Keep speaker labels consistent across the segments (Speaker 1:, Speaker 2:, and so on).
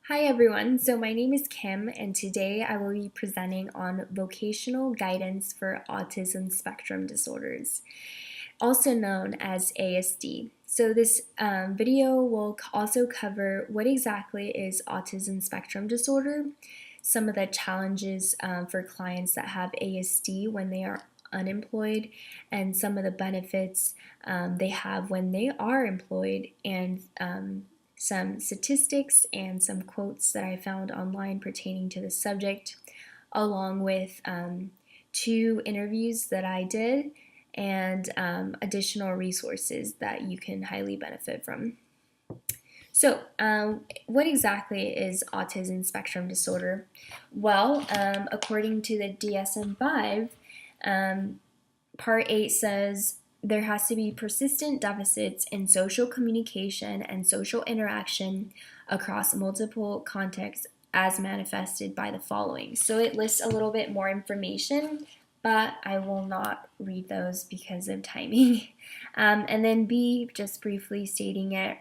Speaker 1: Hi everyone, so my name is Kim and today I will be presenting on vocational guidance for autism spectrum disorders, also known as ASD. So this video will also cover what exactly is autism spectrum disorder, some of the challenges for clients that have ASD when they are unemployed, and some of the benefits they have when they are employed, and some statistics and some quotes that I found online pertaining to the subject, along with two interviews that I did and additional resources that you can highly benefit from. So, what exactly is autism spectrum disorder? Well, according to the DSM-5, Part 8 says there has to be persistent deficits in social communication and social interaction across multiple contexts as manifested by the following. So it lists a little bit more information, but I will not read those because of timing. And then B, just briefly stating it,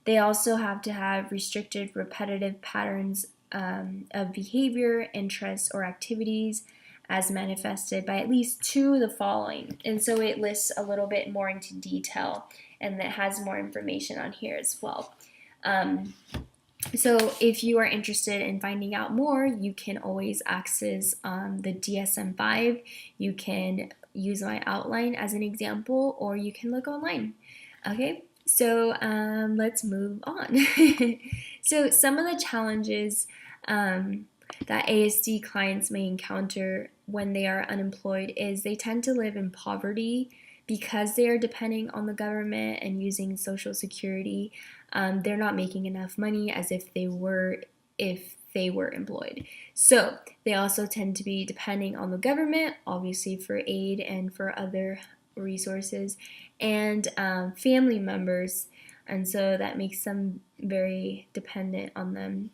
Speaker 1: they also have to have restricted repetitive patterns of behavior, interests, or activities as manifested by at least two of the following. And so it lists a little bit more into detail, and it has more information on here as well. So if you are interested in finding out more, you can always access the DSM-5. You can use my outline as an example, or you can look online. Okay, so let's move on. So some of the challenges that ASD clients may encounter when they are unemployed is they tend to live in poverty because they are depending on the government and using Social Security. They're not making enough money as if they were employed. So they also tend to be depending on the government, obviously for aid and for other resources, and family members, and so that makes them very dependent on them.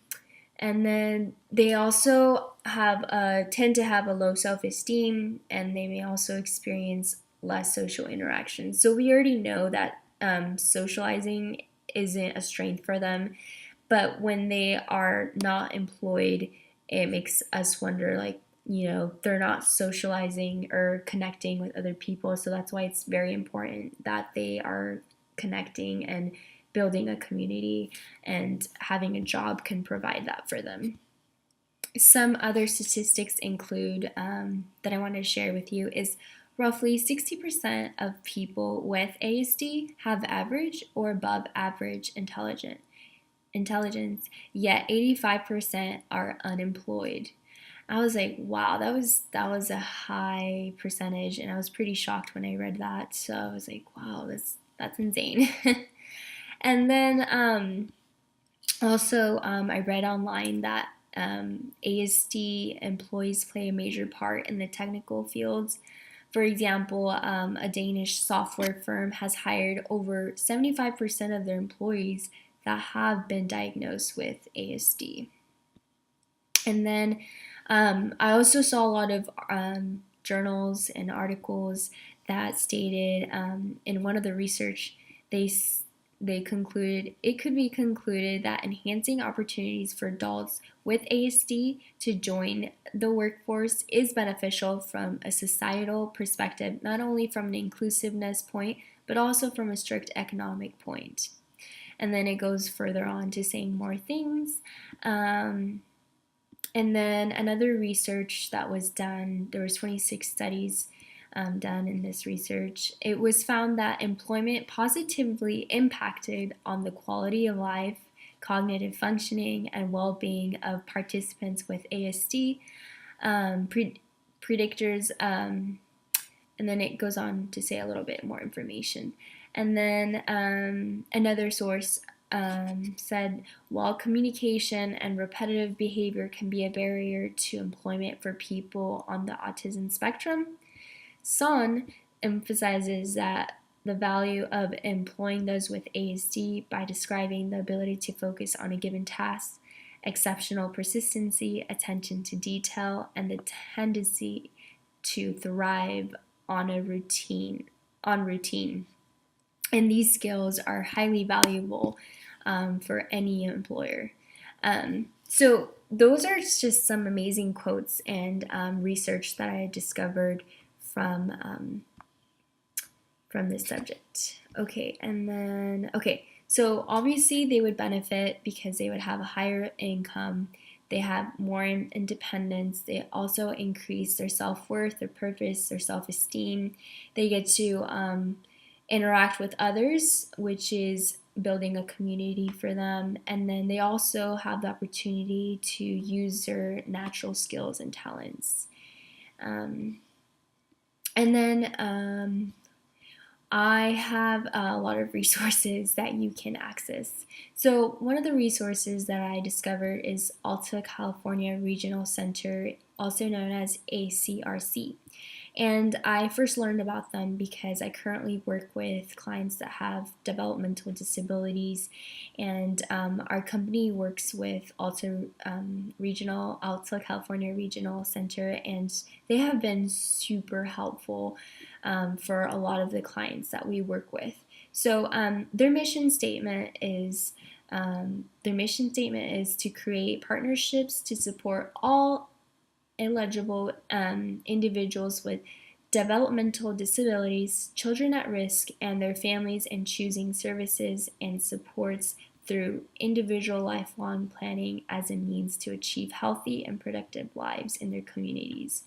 Speaker 1: And then they also tend to have a low self-esteem, and they may also experience less social interaction. So we already know that socializing isn't a strength for them, but when they are not employed, it makes us wonder, like, they're not socializing or connecting with other people. So that's why it's very important that they are connecting and building a community, and having a job can provide that for them. Some other statistics include that I want to share with you is roughly 60% of people with ASD have average or above average intelligence, yet 85% are unemployed. I was like, wow, that was a high percentage, and I was pretty shocked when I read that. So I was like, wow, that's insane. And then also I read online that ASD employees play a major part in the technical fields. For example, a Danish software firm has hired over 75% of their employees that have been diagnosed with ASD. And then I also saw a lot of journals and articles that stated in one of the research, they concluded it could be concluded that enhancing opportunities for adults with ASD to join the workforce is beneficial from a societal perspective, not only from an inclusiveness point, but also from a strict economic point. And then it goes further on to saying more things. And then another research that was done, there was 26 studies done in this research. It was found that employment positively impacted on the quality of life, cognitive functioning, and well-being of participants with ASD. Predictors, and then it goes on to say a little bit more information. And then another source said, while communication and repetitive behavior can be a barrier to employment for people on the autism spectrum, Son emphasizes that the value of employing those with ASD by describing the ability to focus on a given task, exceptional persistency, attention to detail, and the tendency to thrive on routine. And these skills are highly valuable for any employer. So those are just some amazing quotes and research that I discovered from this subject. Okay, and then, okay, so obviously they would benefit because they would have a higher income, they have more independence, they also increase their self-worth, their purpose, their self-esteem, they get to interact with others, which is building a community for them, and then they also have the opportunity to use their natural skills and talents. And then I have a lot of resources that you can access. So one of the resources that I discovered is Alta California Regional Center, also known as ACRC. And I first learned about them because I currently work with clients that have developmental disabilities, and our company works with Alta California Regional Center, and they have been super helpful for a lot of the clients that we work with. So their mission statement is to create partnerships to support all eligible individuals with developmental disabilities, children at risk, and their families in choosing services and supports through individual lifelong planning as a means to achieve healthy and productive lives in their communities.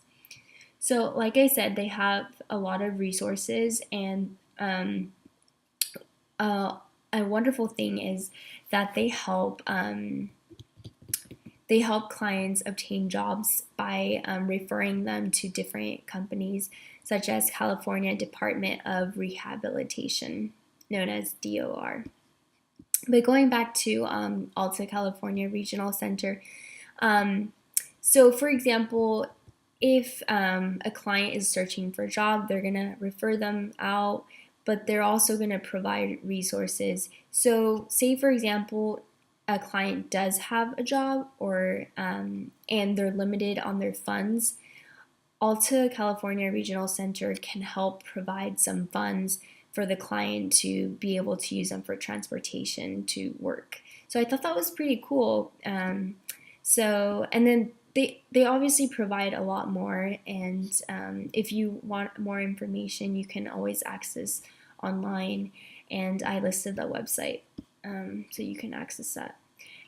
Speaker 1: So, like I said, they have a lot of resources, and a wonderful thing is that they help clients obtain jobs by referring them to different companies, such as California Department of Rehabilitation, known as DOR. But going back to Alta California Regional Center, so for example, if a client is searching for a job, they're going to refer them out, but they're also going to provide resources. So say, for example, a client does have a job and they're limited on their funds, Alta California Regional Center can help provide some funds for the client to be able to use them for transportation to work. So I thought that was pretty cool. And then they obviously provide a lot more, and if you want more information, you can always access online, and I listed the website, so you can access that.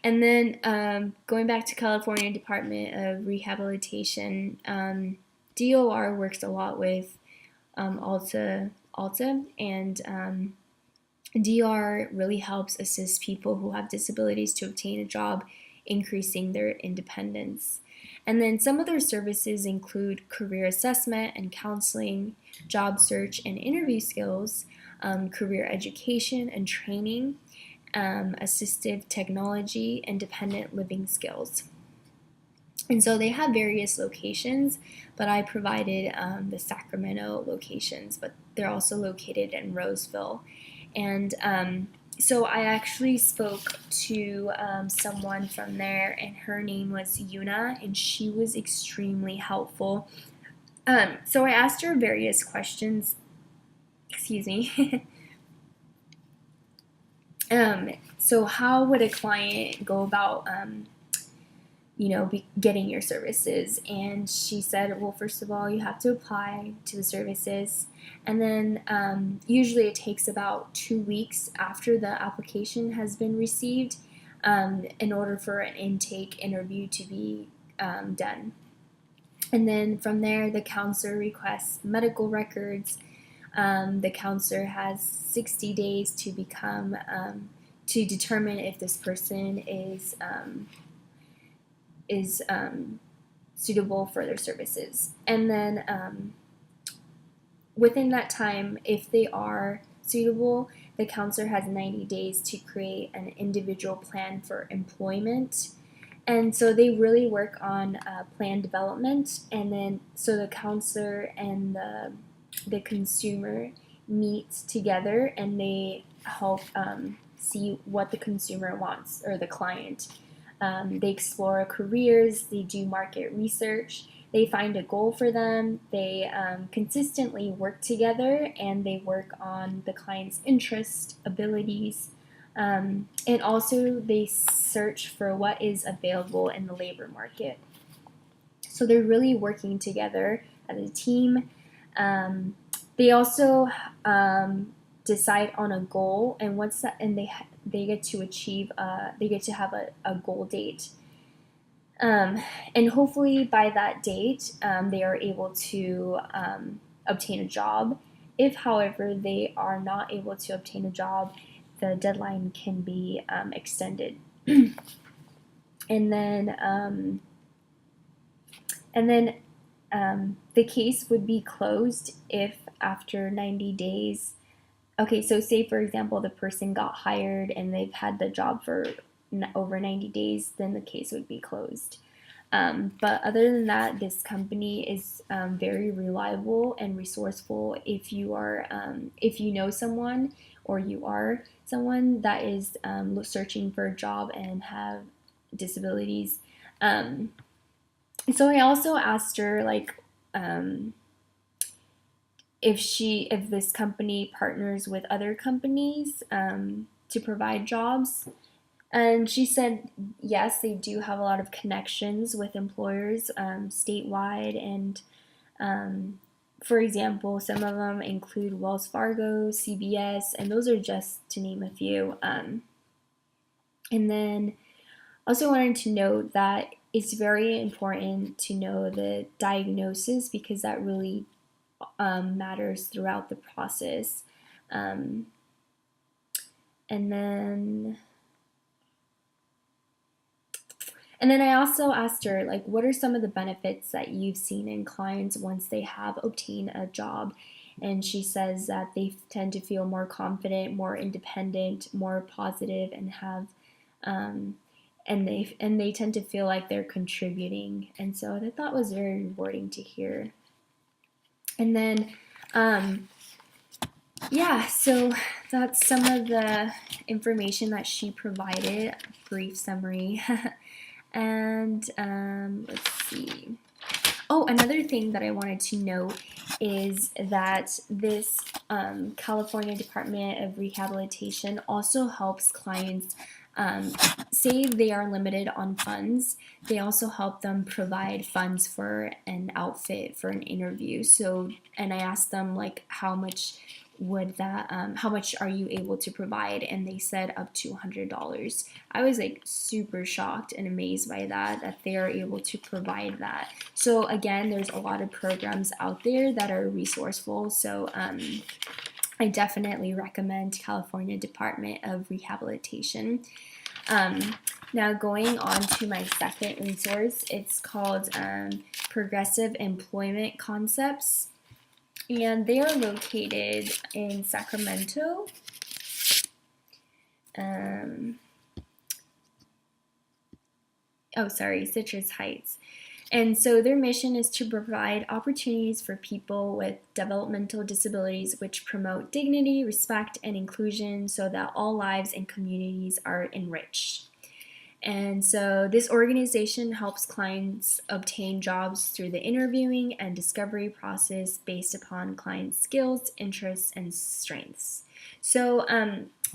Speaker 1: And then going back to California Department of Rehabilitation, DOR works a lot with Alta, and DOR really helps assist people who have disabilities to obtain a job, increasing their independence. And then some of their services include career assessment and counseling, job search and interview skills, career education and training, assistive technology, and dependent living skills. And so they have various locations, but I provided the Sacramento locations, but they're also located in Roseville. And so I actually spoke to someone from there, and her name was Yuna, and she was extremely helpful. So I asked her various questions. Excuse me. So how would a client go about getting your services? And she said, well, first of all, you have to apply to the services, and then usually it takes about 2 weeks after the application has been received in order for an intake interview to be done. And then from there, the counselor requests medical records. The counselor has 60 days to determine if this person is suitable for their services. And then within that time, if they are suitable, the counselor has 90 days to create an individual plan for employment. And so they really work on plan development, and then so the counselor and the consumer meet together, and they help see what the consumer wants, or the client. They explore careers, they do market research, they find a goal for them, they consistently work together, and they work on the client's interests, abilities, And also they search for what is available in the labor market. So they're really working together as a team. They also decide on a goal, and once that, and they get to achieve, they get to have a goal date. And hopefully by that date, they are able to obtain a job. If, however, they are not able to obtain a job, the deadline can be extended. And then the case would be closed if after 90 days. Okay, so say for example the person got hired and they've had the job for over 90 days, then the case would be closed. But other than that, this company is very reliable and resourceful. If you know someone or you are someone that is searching for a job and have disabilities. So I also asked her like if this company partners with other companies to provide jobs. And she said, yes, they do have a lot of connections with employers statewide. And for example, some of them include Wells Fargo, CBS, and those are just to name a few. And then also wanted to note that it's very important to know the diagnosis because that really matters throughout the process. And then I also asked her, like, what are some of the benefits that you've seen in clients once they have obtained a job? And she says that they tend to feel more confident, more independent, more positive, and have, and they tend to feel like they're contributing. And so I thought was very rewarding to hear. And then, yeah, so that's some of the information that she provided, brief summary. And let's see. Oh, another thing that I wanted to note is that this California Department of Rehabilitation also helps clients say they are limited on funds. They also help them provide funds for an outfit for an interview. So, and I asked them like how much how much are you able to provide? And they said up to $100. I was like super shocked and amazed by that they are able to provide that. So again, there's a lot of programs out there that are resourceful. So I definitely recommend California Department of Rehabilitation. Now going on to my second resource, it's called Progressive Employment Concepts. And they are located in Sacramento. Citrus Heights. And so their mission is to provide opportunities for people with developmental disabilities which promote dignity, respect, and inclusion so that all lives and communities are enriched. And so this organization helps clients obtain jobs through the interviewing and discovery process based upon clients' skills, interests, and strengths. So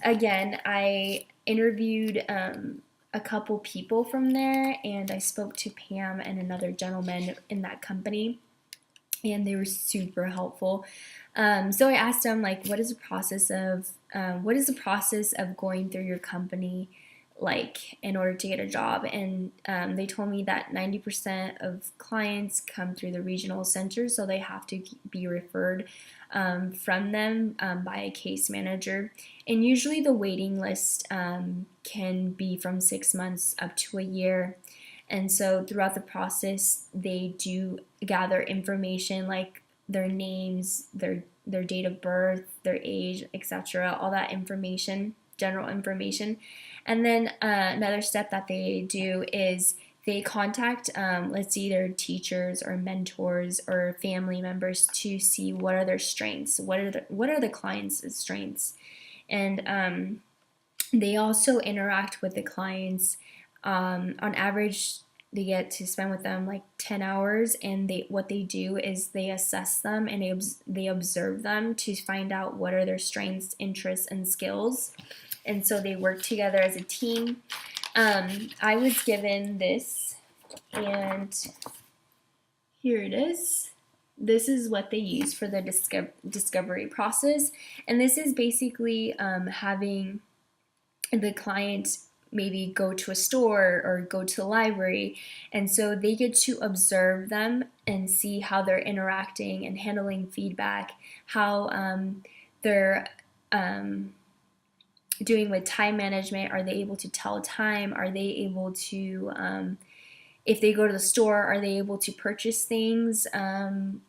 Speaker 1: again, I interviewed a couple people from there, and I spoke to Pam and another gentleman in that company, and they were super helpful. So I asked them like, what is the process of going through your company like in order to get a job? And they told me that 90% of clients come through the regional centers, so they have to be referred from them by a case manager. And usually the waiting list can be from 6 months up to a year. And so throughout the process, they do gather information like their names, their date of birth, their age, etc., all that information, general information. And then another step that they do is they contact, let's see, their teachers or mentors or family members to see what are their strengths, what are the clients' strengths. And they also interact with the clients on average they get to spend with them like 10 hours, and what they do is they assess them and they observe them to find out what are their strengths, interests, and skills. And so they work together as a team. I was given this, and here it is. This is what they use for the discovery process. And this is basically having the client maybe go to a store or go to the library, and so they get to observe them and see how they're interacting and handling feedback, how they're doing with time management. Are they able to tell time? Are they able to if they go to the store, are they able to purchase things?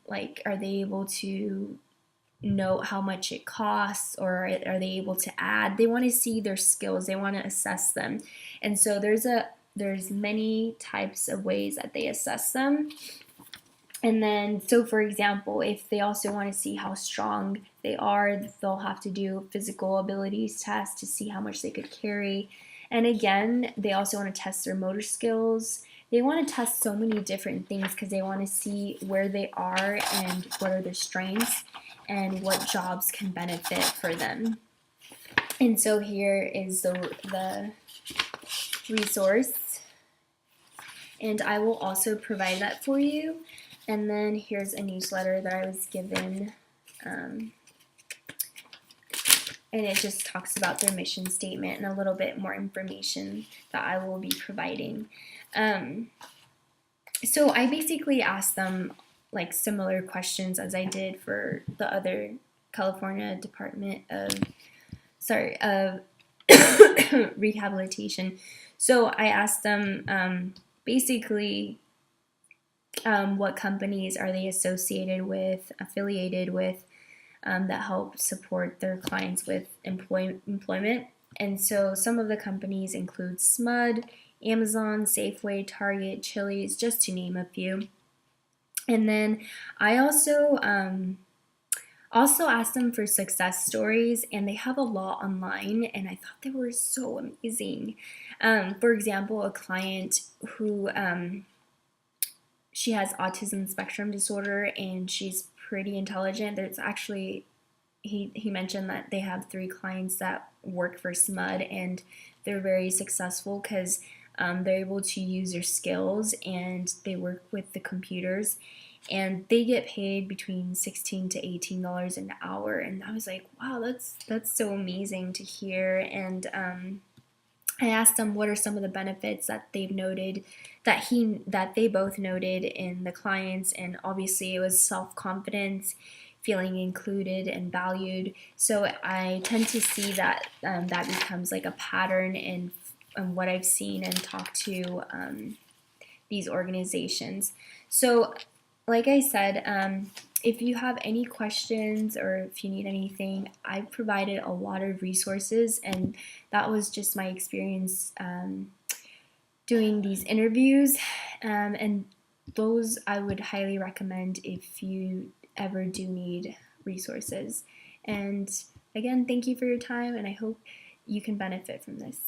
Speaker 1: Like, are they able to know how much it costs, or are they able to add? They want to see their skills. They want to assess them. And so there's many types of ways that they assess them. And then, so for example, if they also want to see how strong they are, they'll have to do physical abilities tests to see how much they could carry. And again, they also want to test their motor skills. They want to test so many different things because they want to see where they are and what are their strengths and what jobs can benefit for them. And so here is the resource, and I will also provide that for you. And then here's a newsletter that I was given, and it just talks about their mission statement and a little bit more information that I will be providing. So I basically asked them like similar questions as I did for the other California Department of Rehabilitation. So I asked them basically what companies are they affiliated with, that help support their clients with employment. And so some of the companies include SMUD, Amazon, Safeway, Target, Chili's, just to name a few. And then I also asked them for success stories, and they have a lot online, and I thought they were so amazing. For example, a client who she has autism spectrum disorder, and she's pretty intelligent. There's actually, he mentioned that they have 3 clients that work for SMUD, and they're very successful because they're able to use their skills, and they work with the computers, and they get paid between $16 to $18 an hour. And I was like, wow, that's so amazing to hear. And I asked them what are some of the benefits that they've noted, that they both noted in the clients, and obviously it was self-confidence, feeling included and valued. So I tend to see that that becomes like a pattern in what I've seen and talked to these organizations. So like I said, if you have any questions or if you need anything, I've provided a lot of resources, and that was just my experience doing these interviews, and those I would highly recommend if you ever do need resources. And again, thank you for your time, and I hope you can benefit from this.